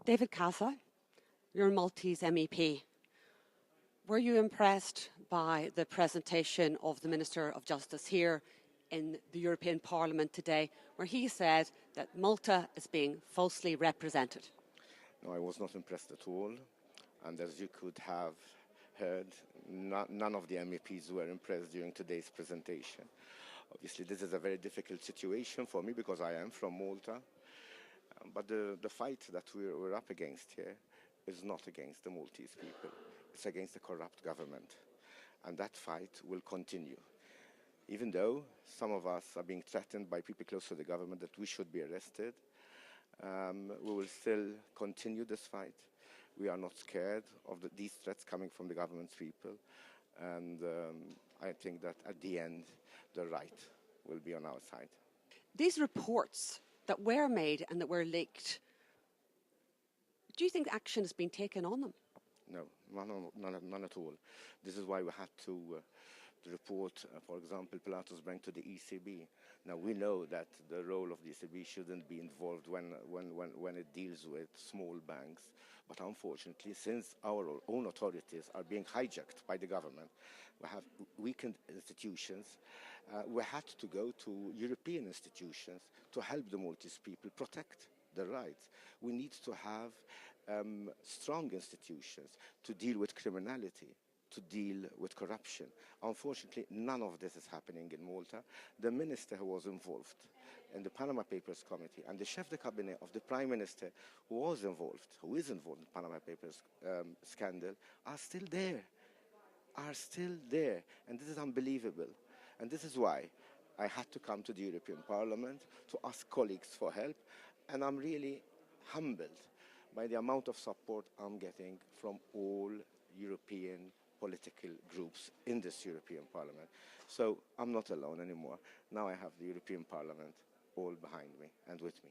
David Casa, you're a Maltese MEP. Were you impressed by the presentation of the Minister of Justice here in the European Parliament today, where he said that Malta is being falsely represented? No, I was not impressed at all. And as you could have heard, none of the MEPs were impressed during today's presentation. Obviously, this is a very difficult situation for me because I am from Malta. But the fight that we're up against here is not against the Maltese people. It's against the corrupt government. And that fight will continue. Even though some of us are being threatened by people close to the government that we should be arrested, we will still continue this fight. We are not scared of these threats coming from the government's people. And I think that at the end, the right will be on our side. These reports that were made and that were leaked, do you think action has been taken on them? No, none at all. This is why we had to report, for example, Pilatus Bank to the ECB. Now, we know that the role of the ECB shouldn't be involved when it deals with small banks. But unfortunately, since our own authorities are being hijacked by the government, we have weakened institutions. We had to go to European institutions to help the Maltese people protect their rights. We need to have strong institutions to deal with criminality, to deal with corruption. Unfortunately, none of this is happening in Malta. The minister who was involved in the Panama Papers committee and the chef de cabinet of the Prime Minister who is involved in the Panama Papers scandal are still there. And this is unbelievable. And this is why I had to come to the European Parliament to ask colleagues for help. And I'm really humbled by the amount of support I'm getting from all European political groups in this European Parliament. So I'm not alone anymore. Now I have the European Parliament all behind me and with me.